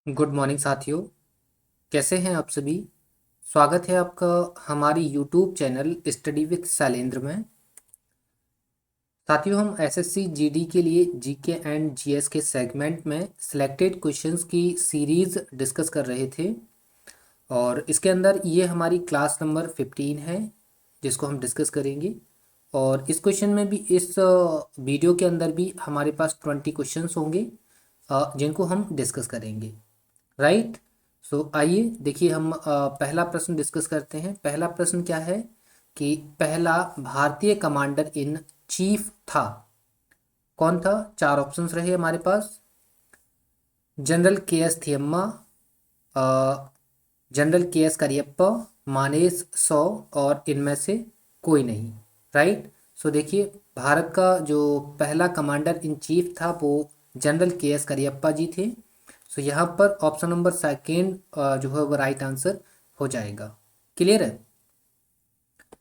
Good morning साथियों। कैसे हैं आप सभी। स्वागत है आपका हमारी YouTube channel study with Shailendra में। साथियों, हम एसएससी जीडी के लिए जीके एंड जीएस के सेगमेंट में सिलेक्टेड क्वेश्चंस की सीरीज डिस्कस कर रहे थे और इसके अंदर ये हमारी क्लास नंबर 15 है जिसको हम डिस्कस करेंगे। और इस क्वेश्चन में भी इस वीडियो के अंदर भी हमारे पास 20 क्वेश्चंस होंगे जिनको हम डिस्कस करेंगे। राइट। सो आइए देखिए, हम पहला प्रश्न डिस्कस करते हैं। पहला प्रश्न क्या है कि पहला भारतीय कमांडर इन चीफ था, कौन था। चार ऑप्शंस रहे हमारे पास। जनरल के एस थियम्मा, जनरल के एस करियप्पा, मानेस सौ और इनमें से कोई नहीं। राइट। सो देखिए, भारत का जो पहला कमांडर इन चीफ था वो जनरल के एस करियप्पा जी थे। सो यहाँ पर ऑप्शन नंबर सेकेंड जो है वो राइट आंसर हो जाएगा। क्लियर है।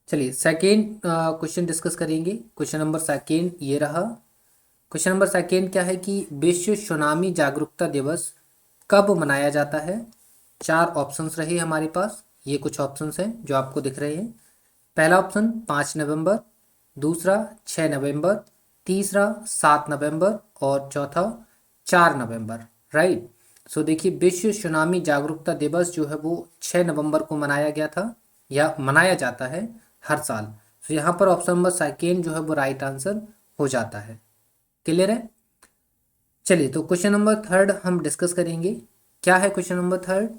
चलिए सेकेंड क्वेश्चन डिस्कस करेंगे। क्वेश्चन नंबर सेकेंड ये रहा। क्वेश्चन नंबर सेकेंड क्या है कि विश्व सुनामी जागरूकता दिवस कब मनाया जाता है। चार ऑप्शंस रहे हमारे पास। ये कुछ ऑप्शंस हैं जो आपको दिख रहे हैं। पहला ऑप्शन 5 नवंबर, दूसरा 6 नवंबर, तीसरा 7 नवंबर और चौथा 4 नवंबर। राइट। सो देखिए, विश्व सुनामी जागरूकता दिवस जो है वो 6 नवंबर को मनाया गया था या मनाया जाता है हर साल। तो यहाँ पर ऑप्शन नंबर सेकेंड जो है वो राइट आंसर हो जाता है। क्लियर है। चलिए, तो क्वेश्चन नंबर थर्ड हम डिस्कस करेंगे। क्या है क्वेश्चन नंबर थर्ड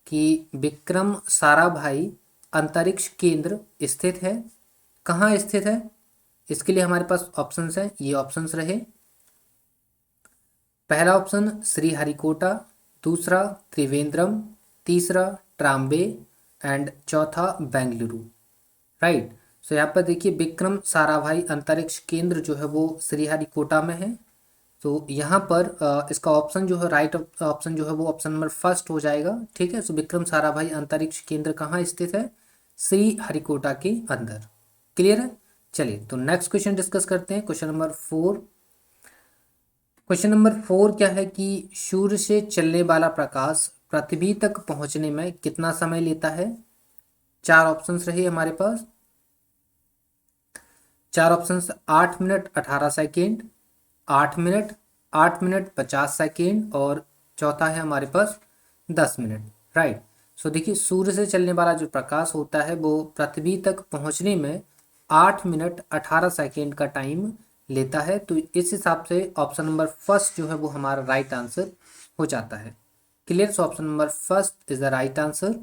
कि विक्रम साराभाई अंतरिक्ष केंद्र स्थित है, कहाँ स्थित है। इसके लिए हमारे पास ऑप्शंस हैं। ये ऑप्शंस रहे। पहला ऑप्शन श्रीहरिकोटा, दूसरा त्रिवेंद्रम, तीसरा ट्राम्बे एंड चौथा बेंगलुरु। राइट। सो यहाँ पर देखिए, विक्रम साराभाई अंतरिक्ष केंद्र जो है वो श्रीहरिकोटा में है। तो यहाँ पर इसका ऑप्शन जो है राइट ऑप्शन जो है वो ऑप्शन नंबर फर्स्ट हो जाएगा। ठीक है। सो विक्रम साराभाई अंतरिक्ष केंद्र कहाँ स्थित है, श्रीहरिकोटा के अंदर। क्लियर है। चलिए, तो नेक्स्ट क्वेश्चन डिस्कस करते हैं। Question number four. Question number four क्या है कि सूर्य से चलने वाला प्रकाश पृथ्वी तक पहुंचने में कितना समय लेता है। चार ऑप्शंस रहे हमारे पास। चार options 8 minute 18 second, 8 minute, 8 minute 50 second और चौथा है हमारे पास 10 मिनट। राइट। सो देखिए, सूर्य से चलने वाला जो प्रकाश होता है वो पृथ्वी तक पहुंचने में 8 मिनट 18 सेकेंड का टाइम लेता है। तो इस हिसाब से ऑप्शन नंबर फर्स्ट जो है वो हमारा राइट आंसर हो जाता है। Clear. So option number first is the right answer.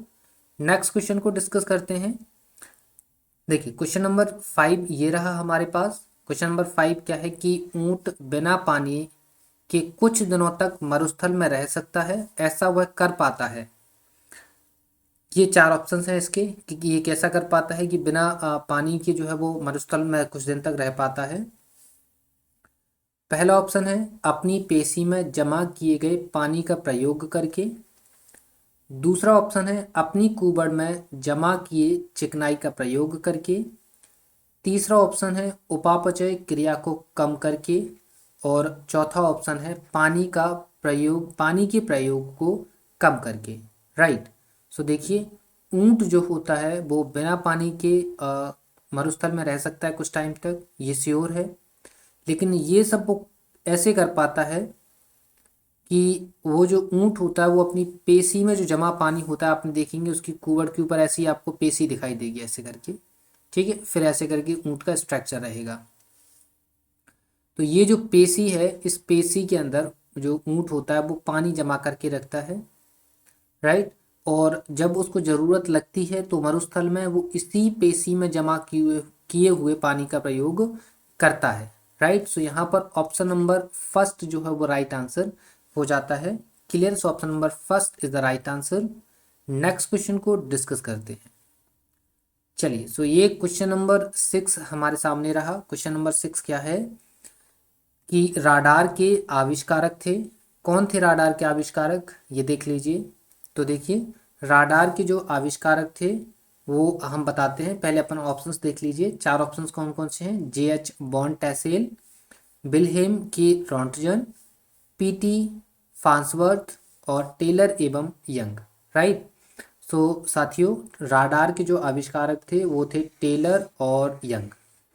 Next question को डिस्कस करते हैं। देखिए, क्वेश्चन नंबर 5 ये रहा हमारे पास। क्वेश्चन नंबर 5 क्या है कि ऊंट बिना पानी के कुछ दिनों तक मरुस्थल में रह सकता है, ऐसा वह कर पाता है। ये चार ऑप्शंस हैं इसके कि ये कैसा कर पाता है कि बिना पानी के जो है वो मरुस्थल में कुछ दिन तक रह पाता है। पहला ऑप्शन है अपनी पेशी में जमा किए गए पानी का प्रयोग करके। दूसरा ऑप्शन है अपनी कुबड़ में जमा किए चिकनाई का प्रयोग करके। तीसरा ऑप्शन है उपापचय क्रिया को कम करके। और चौथा ऑप्शन है पानी के प्रयोग को कम करके। राइट। सो देखिए, ऊंट जो होता है वो बिना पानी के मरुस्थल में रह सकता है कुछ टाइम तक, ये श्योर है। लेकिन ये सब वो ऐसे कर पाता है कि वो जो ऊंट होता है वो अपनी पेशी में जो जमा पानी होता है, आपने देखेंगे उसकी कुबड़ के ऊपर ऐसी आपको पेशी दिखाई देगी ऐसे करके। ठीक है। फिर ऐसे करके ऊंट का स्ट्रक्चर रहेगा। तो ये जो पेशी है, इस पेशी के अंदर जो ऊंट होता है वो पानी जमा करके रखता है। राइट। और जब उसको ज़रूरत लगती है तो मरुस्थल में वो इसी पेशी में जमा किए हुए पानी का प्रयोग करता है। राइट। सो यहाँ पर ऑप्शन नंबर फर्स्ट जो है वो राइट आंसर हो जाता है। Clear. So option number first is the right answer. Next question को डिस्कस करते हैं। चलिए, सो ये क्वेश्चन नंबर 6 हमारे सामने रहा। क्वेश्चन नंबर 6 क्या है कि राडार के आविष्कारक थे, कौन थे राडार के आविष्कारक, ये देख लीजिए। तो देखिए, राडार के जो आविष्कारक थे वो हम बताते हैं। पहले अपन ऑप्शंस देख लीजिए। चार ऑप्शंस कौन कौन से हैं। J.H. बॉन टेसेल, विल्हेम के रॉन्टजन, P.T. फांसवर्थ और टेलर एवं यंग। राइट। सो साथियों, राडार के जो आविष्कारक थे वो थे टेलर और यंग।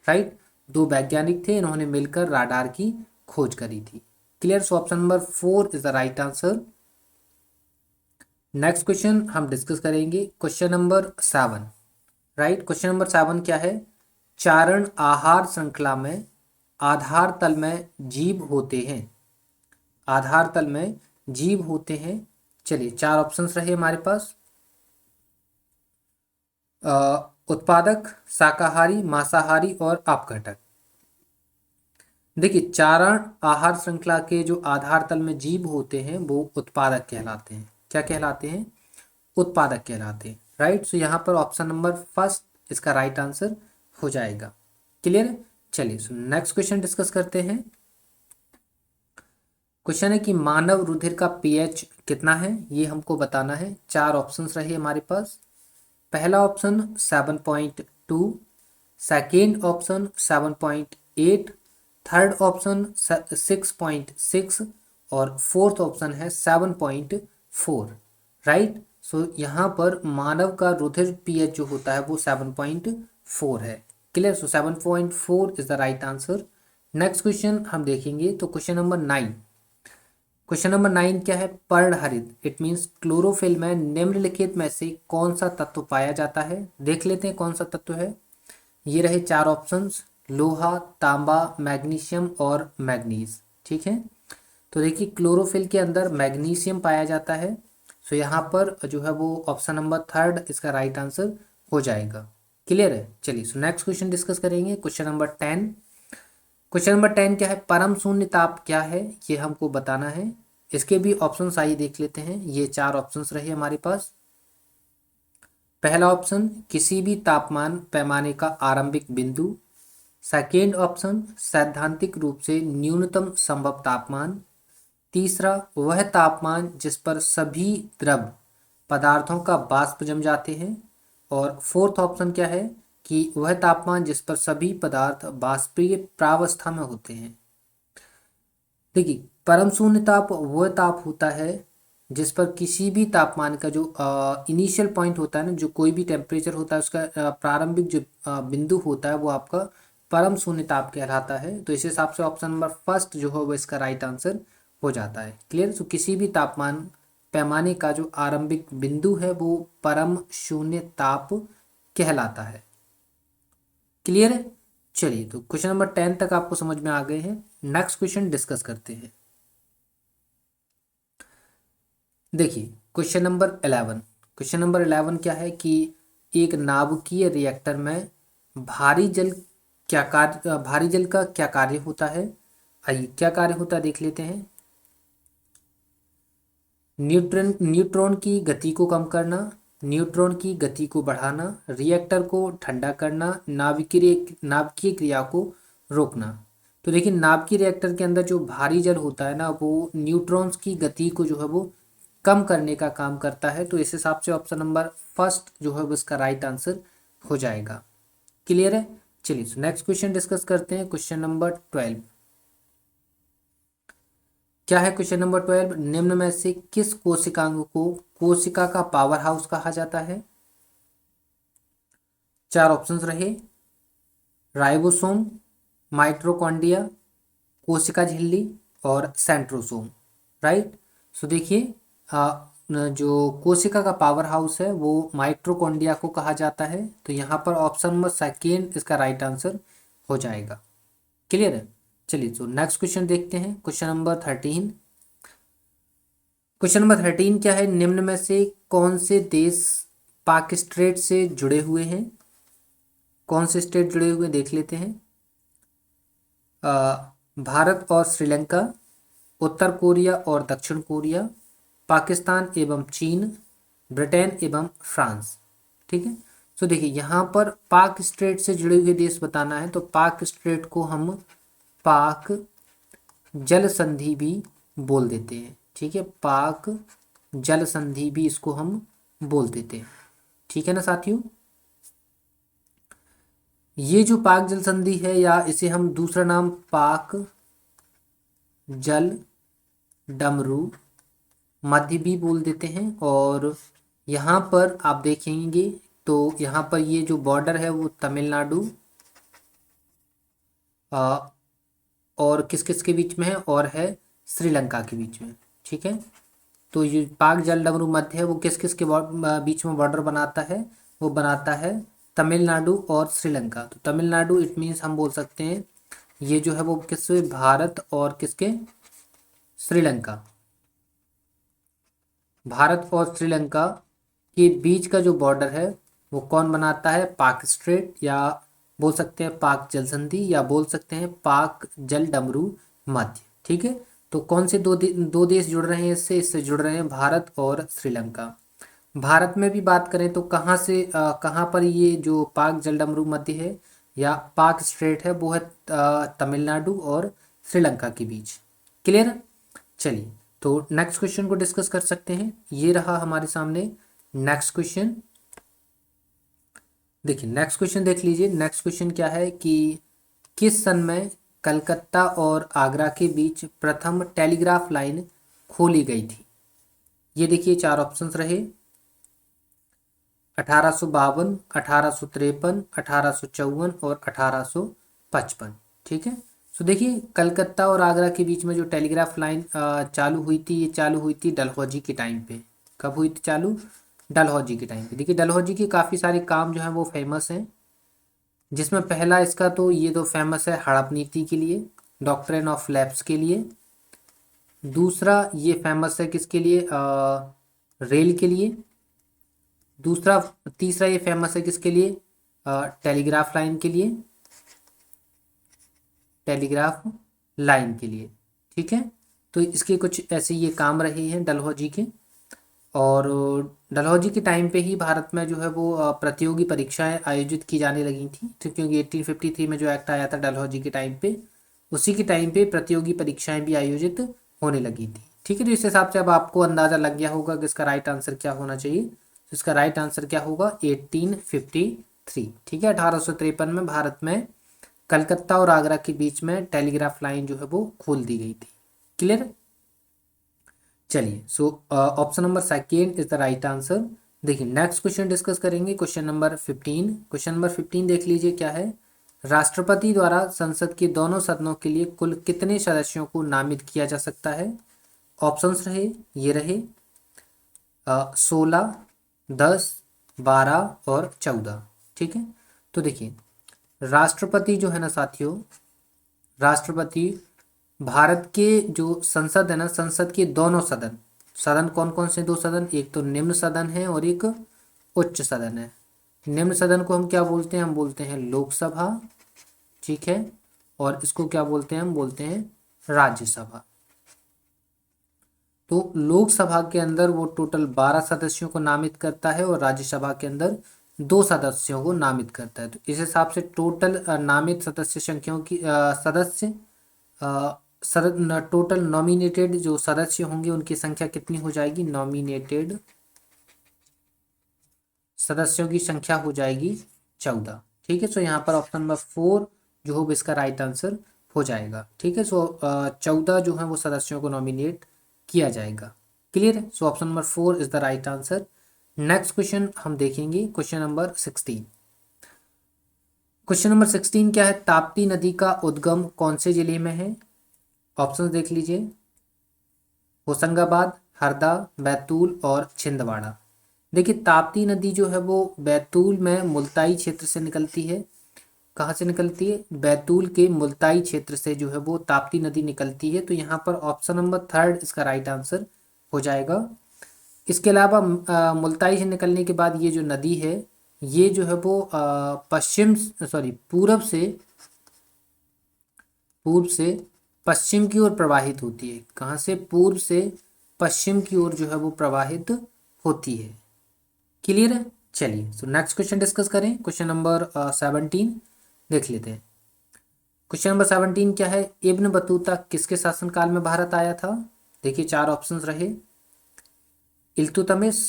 राइट। दो वैज्ञानिक थे, इन्होंने मिलकर राडार की खोज करी थी। Clear. So option number 4 is the right answer. Next question हम डिस्कस करेंगे, question number 7। Right. Question number 7 क्या है? चारण आहार श्रृंखला में आधार तल में जीव होते हैं। आधार तल में जीव होते हैं। चलिए, चार ऑप्शंस रहे हमारे पास। उत्पादक, शाकाहारी, मांसाहारी और अपघटक। देखिए, चारण आहार श्रृंखला के जो आधार तल में जीव होते हैं वो उत्पादक कहलाते हैं। क्या कहलाते हैं? उत्पादक कहलाते हैं। राइट। सो यहाँ पर ऑप्शन नंबर फर्स्ट इसका राइट आंसर हो जाएगा। क्लियर। चलिए, सो नेक्स्ट क्वेश्चन डिस्कस करते हैं। क्वेश्चन है कि मानव रुधिर का पीएच कितना है, ये हमको बताना है। चार ऑप्शंस रहे हमारे पास। पहला option 7.2, second option 7.8, third option 6.6 और फोर्थ ऑप्शन है 7.4। राइट। सो यहाँ पर मानव का रुधिर पीएच जो होता है वो 7.4 है। Clear. So 7.4 is the right answer. Next question हम देखेंगे, तो क्वेश्चन नंबर 9। क्वेश्चन नंबर 9 क्या है? पर्णहरित, इट मीन्स क्लोरोफिल में निम्नलिखित में से कौन सा तत्व पाया जाता है? देख लेते हैं कौन सा तत्व है। ये रहे चार ऑप्शंस, लोहा, तांबा, मैग्नीशियम और मैग्नीज। ठीक है। तो देखिए, क्लोरोफिल के अंदर मैग्नीशियम पाया जाता है। सो यहाँ पर जो है वो ऑप्शन नंबर थर्ड इसका राइट आंसर हो जाएगा। क्लियर है। चलिए, सो नेक्स्ट क्वेश्चन डिस्कस करेंगे, क्वेश्चन नंबर 10। क्वेश्चन नंबर 10 क्या है? परम शून्य ताप क्या है, ये हमको बताना है। इसके भी ऑप्शंस आइए देख लेते हैं। ये चार ऑप्शंस रहे हमारे पास। पहला ऑप्शन, किसी भी तापमान पैमाने का आरंभिक बिंदु। सेकेंड ऑप्शन, सैद्धांतिक रूप से न्यूनतम संभव तापमान। तीसरा, वह तापमान जिस पर सभी द्रव पदार्थों का वाष्प जम जाते हैं। और फोर्थ ऑप्शन क्या है कि वह तापमान जिस पर सभी पदार्थ वाष्पीय प्रावस्था में होते हैं। देखिए, परम शून्य ताप वह ताप होता है जिस पर किसी भी तापमान का जो इनिशियल पॉइंट होता है ना, जो कोई भी टेम्परेचर होता है उसका प्रारंभिक जो बिंदु होता है वो आपका परम शून्य ताप कहलाता है। तो इस हिसाब से ऑप्शन नंबर फर्स्ट जो है वो इसका राइट आंसर हो जाता है। क्लियर। तो किसी भी तापमान पैमाने का जो आरंभिक बिंदु है वो परम शून्य ताप कहलाता है। क्लियर है। चलिए, तो क्वेश्चन नंबर 10 तक आपको समझ में आ गए हैं। नेक्स्ट क्वेश्चन डिस्कस करते हैं। देखिए, क्वेश्चन नंबर 11। क्वेश्चन नंबर 11 क्या है कि एक नाभिकीय रिएक्टर में भारी जल का क्या कार्य होता है? आइए, क्या कार्य होता है देख लेते हैं। न्यूट्रॉन की गति को कम करना, न्यूट्रॉन की गति को बढ़ाना, रिएक्टर को ठंडा करना, नाभिकीय क्रिया को रोकना। तो देखिए, नाभिकीय रिएक्टर के अंदर जो भारी जल होता है ना, वो न्यूट्रॉन्स की गति को जो है वो कम करने का काम करता है। तो इस हिसाब से ऑप्शन नंबर फर्स्ट जो है वो इसका राइट आंसर हो जाएगा। क्लियर है। चलिए, सो नेक्स्ट क्वेश्चन डिस्कस करते हैं, क्वेश्चन नंबर 12। क्या है क्वेश्चन नंबर 12? निम्न में से किस कोशिकांग को कोशिका का पावर हाउस कहा जाता है? चार ऑप्शंस रहे, राइबोसोम, माइटोकॉन्ड्रिया, कोशिका झिल्ली और सेंट्रोसोम। राइट। सो देखिए, जो कोशिका का पावर हाउस है वो माइटोकॉन्ड्रिया को कहा जाता है। तो यहाँ पर ऑप्शन नंबर सेकेंड इसका राइट आंसर हो जाएगा। क्लियर है। चलिए, तो नेक्स्ट क्वेश्चन देखते हैं, क्वेश्चन नंबर 13। क्वेश्चन नंबर 13 क्या है? निम्न में से कौन से देश पाक स्ट्रेट से जुड़े हुए हैं? कौन से स्टेट जुड़े हुए देख लेते हैं। भारत और श्रीलंका, उत्तर कोरिया और दक्षिण कोरिया, पाकिस्तान एवं चीन, ब्रिटेन एवं फ्रांस। ठीक है। तो देखिए, यहाँ पर पाक स्ट्रेट से जुड़े हुए देश बताना है, तो पाक स्ट्रेट को हम पाक जल संधि भी बोल देते हैं। ठीक है, पाक जल संधि भी इसको हम बोल देते हैं। ठीक है ना साथियों। ये जो पाक जल संधि है, या इसे हम दूसरा नाम पाक जल डमरू मध्य भी बोल देते हैं। और यहाँ पर आप देखेंगे तो यहाँ पर ये जो बॉर्डर है वो तमिलनाडु और किस किस के बीच में है, और है श्रीलंका के बीच में। ठीक है, तो ये पाक जलडमरू मध्य है वो किस किस के बीच में बॉर्डर बनाता है, वो बनाता है तमिलनाडु और श्रीलंका। तो तमिलनाडु इट मीन्स हम बोल सकते हैं ये जो है वो किससे, भारत और किसके, श्रीलंका। भारत और श्रीलंका के बीच का जो बॉर्डर है वो कौन बनाता है, पाक स्ट्रेट, या बोल सकते हैं पाक जल संधि, या बोल सकते हैं पाक जल डमरू मध्य। ठीक है, तो कौन से दो देश जुड़ रहे हैं इससे, इससे जुड़ रहे हैं भारत और श्रीलंका। भारत में भी बात करें तो कहाँ से कहाँ पर ये जो पाक जल डमरू मध्य है या पाक स्ट्रेट है वो है तमिलनाडु और श्रीलंका के बीच। क्लियर। चलिए, तो नेक्स्ट क्वेश्चन को डिस्कस कर सकते हैं। ये रहा हमारे सामने नेक्स्ट क्वेश्चन। देखिए नेक्स्ट क्वेश्चन देख लीजिए। नेक्स्ट क्वेश्चन क्या है कि किस सन में कलकत्ता और आगरा के बीच प्रथम टेलीग्राफ लाइन खोली गई थी। ये देखिए चार ऑप्शंस रहे, 1852, 1853, 1854 और 1855। ठीक है, सो देखिए कलकत्ता और आगरा के बीच में जो टेलीग्राफ लाइन चालू हुई थी, ये चालू हुई थी डलहौजी के टाइम पे। कब हुई थी चालू, डलहौजी के टाइम पे। देखिए डलहौजी के काफ़ी सारे काम जो हैं वो फेमस हैं, जिसमें पहला इसका तो ये तो फेमस है हड़प नीति के लिए, डॉक्ट्रिन ऑफ लैप्स के लिए। दूसरा ये फेमस है किसके लिए, रेल के लिए। दूसरा तीसरा ये फेमस है किसके लिए, टेलीग्राफ लाइन के लिए, टेलीग्राफ लाइन के लिए। ठीक है, तो इसके कुछ ऐसे ये काम रहे हैं डलहौजी के। और डलहौजी के टाइम पे ही भारत में जो है वो प्रतियोगी परीक्षाएं आयोजित की जाने लगी थी। तो क्योंकि 1853 में जो एक्ट आया था डलहौजी के टाइम पे, उसी के टाइम पे प्रतियोगी परीक्षाएं भी आयोजित होने लगी थी। ठीक है, तो इस हिसाब से अब आपको अंदाज़ा लग गया होगा कि इसका राइट आंसर क्या होना चाहिए। तो इसका राइट आंसर क्या होगा, 1853। ठीक है, 1853 में भारत में कलकत्ता और आगरा के बीच में टेलीग्राफ लाइन जो है वो खोल दी गई थी। क्लियर। चलिए, सो option number second is the right answer. देखिए नेक्स्ट क्वेश्चन डिस्कस करेंगे, क्वेश्चन नंबर 15। क्वेश्चन नंबर 15 देख लीजिए क्या है। राष्ट्रपति द्वारा संसद के दोनों सदनों के लिए कुल कितने सदस्यों को नामित किया जा सकता है। ऑप्शंस रहे, ये रहे 16, 10, 12 और 14। ठीक है, तो देखिए राष्ट्रपति जो है ना साथियों, राष्ट्रपति भारत के जो संसद है ना, संसद के दोनों सदन, सदन कौन कौन से दो सदन, एक तो निम्न सदन है और एक उच्च सदन है। निम्न सदन को हम क्या बोलते हैं, हम बोलते हैं लोकसभा। ठीक है, और इसको क्या बोलते हैं, हम बोलते हैं राज्यसभा। तो लोकसभा के अंदर वो टोटल 12 सदस्यों को नामित करता है और राज्यसभा के अंदर 2 सदस्यों को नामित करता है। तो इस हिसाब से टोटल नामित सदस्य संख्याओं की सदस्य टोटल नॉमिनेटेड जो सदस्य होंगे उनकी संख्या कितनी हो जाएगी, नॉमिनेटेड सदस्यों की संख्या हो जाएगी 14। ठीक है, सो यहाँ पर ऑप्शन नंबर 4 जो होगा इसका राइट आंसर हो जाएगा। ठीक है, सो 14 जो है वो सदस्यों को नॉमिनेट किया जाएगा। क्लियर है, सो option number 4 is the right answer. Next question हम देखेंगे, क्वेश्चन नंबर 16। क्वेश्चन नंबर 16 क्या है, ताप्ती नदी का उद्गम कौन से जिले में है। ऑप्शंस देख लीजिए, होशंगाबाद, हरदा, बैतूल और छिंदवाड़ा। देखिए ताप्ती नदी जो है वो बैतूल में मुल्ताई क्षेत्र से निकलती है। कहाँ से निकलती है, बैतूल के मुल्ताई क्षेत्र से जो है वो ताप्ती नदी निकलती है। तो यहाँ पर ऑप्शन नंबर 3 इसका राइट आंसर हो जाएगा। इसके अलावा मुल्ताई से निकलने के बाद ये जो नदी है ये जो है वो पूर्व से पश्चिम की ओर प्रवाहित होती है। कहाँ से, पूर्व से पश्चिम की ओर जो है वो प्रवाहित होती है। क्लियर है। चलिए, तो नेक्स्ट क्वेश्चन डिस्कस करें, क्वेश्चन नंबर 17 देख लेते हैं। क्वेश्चन नंबर 17 क्या है, इब्न बतूता किसके शासनकाल में भारत आया था। देखिए 4 ऑप्शंस रहे, इल्तुतमिश,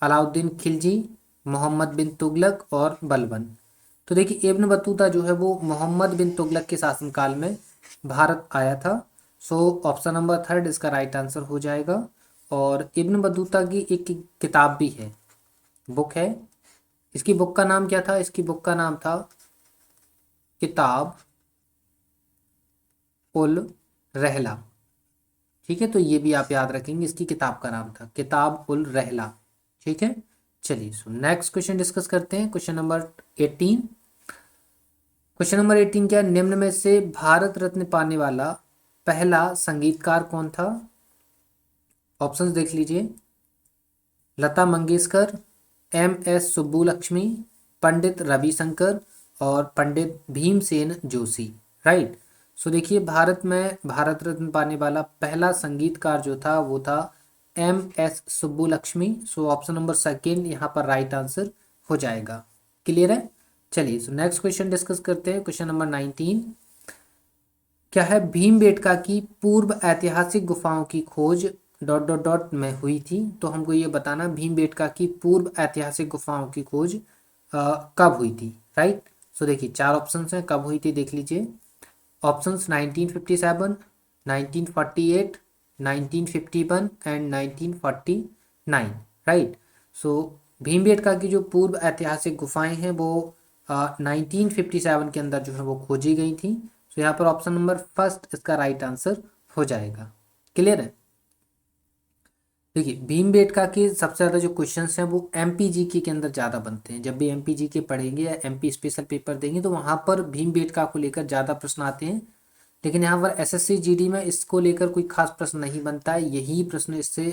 अलाउद्दीन खिलजी, मोहम्मद बिन तुगलक और बलबन। तो देखिए इब्न बतूता जो है वो मोहम्मद बिन तुगलक के शासनकाल में भारत आया था। सो ऑप्शन नंबर 3 इसका राइट आंसर हो जाएगा। और इब्न बतूता की एक किताब भी है, बुक है। इसकी बुक का नाम क्या था? इसकी बुक का नाम था किताब उल रहला। ठीक है, तो ये भी आप याद रखेंगे, इसकी किताब का नाम था किताब उल रहला। ठीक है, चलिए सो नेक्स्ट क्वेश्चन डिस्कस करते हैं। Question number 18। क्वेश्चन नंबर 18 क्या है? निम्न में से भारत रत्न पाने वाला पहला संगीतकार कौन था? ऑप्शंस देख लीजिए। लता मंगेशकर, एम.एस. सुब्बुलक्ष्मी, पंडित रविशंकर और पंडित भीमसेन जोशी। राइट। सो देखिए, भारत में भारत रत्न पाने वाला पहला संगीतकार जो था वो था MS. Subbulakshmi. So option number second यहाँ पर राइट आंसर हो जाएगा। क्लियर है? चलिए सो नेक्स्ट क्वेश्चन डिस्कस करते हैं। क्वेश्चन नंबर 19 क्या है? भीमबेटका की पूर्व ऐतिहासिक गुफाओं की खोज डॉट डॉट डॉट में हुई थी। तो हमको ये बताना भीमबेटका की पूर्व ऐतिहासिक गुफाओं की खोज कब हुई थी। राइट। सो देखिए, चार ऑप्शंस हैं कब हुई थी, देख लीजिए। Options 1957, 1948, 1951 and 1949। राइट। सो भीमबेटका की जो पूर्व ऐतिहासिक गुफाएं हैं वो 1957 के अंदर जो है वो खोजी गई थी। तो यहाँ पर ऑप्शन नंबर फर्स्ट इसका राइट आंसर हो जाएगा। क्लियर है? देखिए, भीमबेटका के सबसे ज़्यादा जो क्वेश्चंस हैं वो एमपीजीके के अंदर ज़्यादा बनते हैं। जब भी एमपीजीके पढ़ेंगे या एमपी स्पेशल पेपर देंगे तो वहाँ पर भीमबेटका को लेकर ज़्यादा प्रश्न आते हैं। लेकिन यहाँ पर एसएससी जीडी में इसको लेकर कोई खास प्रश्न नहीं बनता है। यही प्रश्न इससे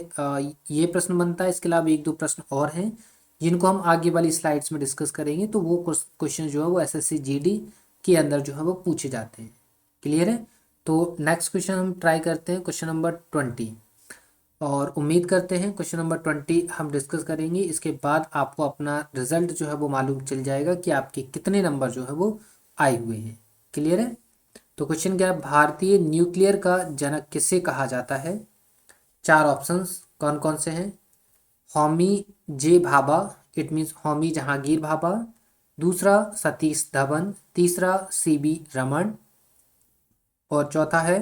ये प्रश्न बनता है। इसके अलावा एक दो प्रश्न और हैं जिनको हम आगे वाली स्लाइड्स में डिस्कस करेंगे। तो वो क्वेश्चन जो है वो एसएससी जीडी के अंदर जो है वो पूछे जाते हैं। क्लियर है? तो नेक्स्ट क्वेश्चन हम ट्राई करते हैं, क्वेश्चन नंबर 20। और उम्मीद करते हैं क्वेश्चन नंबर 20 हम डिस्कस करेंगे, इसके बाद आपको अपना रिजल्ट जो है वो मालूम चल जाएगा कि आपके कितने नंबर जो है वो आए हुए हैं। क्लियर है? तो क्वेश्चन क्या है? भारतीय न्यूक्लियर का जनक किसे कहा जाता है? चार ऑप्शंस कौन कौन से हैं? होमी जे भाभा, इट मीन्स होमी जहांगीर भाभा। दूसरा सतीश धवन। तीसरा सीबी रमन। और चौथा है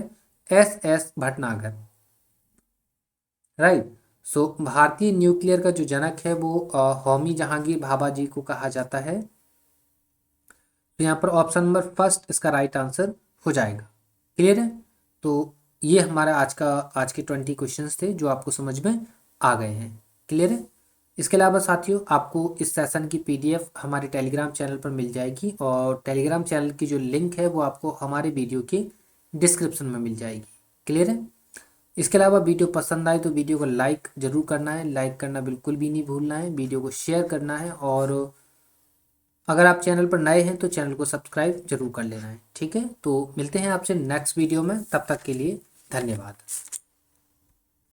एस भटनागर। राइट। सो भारतीय न्यूक्लियर का जो जनक है वो होमी जहांगीर भाभा जी को कहा जाता है। तो यहाँ पर ऑप्शन नंबर फर्स्ट इसका राइट आंसर हो जाएगा। क्लियर है? तो ये हमारा आज के 20 क्वेश्चंस थे जो आपको समझ में आ गए हैं। क्लियर है? इसके अलावा साथियों, आपको इस सेशन की पीडीएफ हमारे टेलीग्राम चैनल पर मिल जाएगी और टेलीग्राम चैनल की जो लिंक है वो आपको हमारे वीडियो के डिस्क्रिप्शन में मिल जाएगी। क्लियर है? इसके अलावा वीडियो पसंद आए तो वीडियो को लाइक ज़रूर करना है, लाइक करना बिल्कुल भी नहीं भूलना है, वीडियो को शेयर करना है और अगर आप चैनल पर नए हैं तो चैनल को सब्सक्राइब जरूर कर लेना है। ठीक है, तो मिलते हैं आपसे नेक्स्ट वीडियो में, तब तक के लिए धन्यवाद।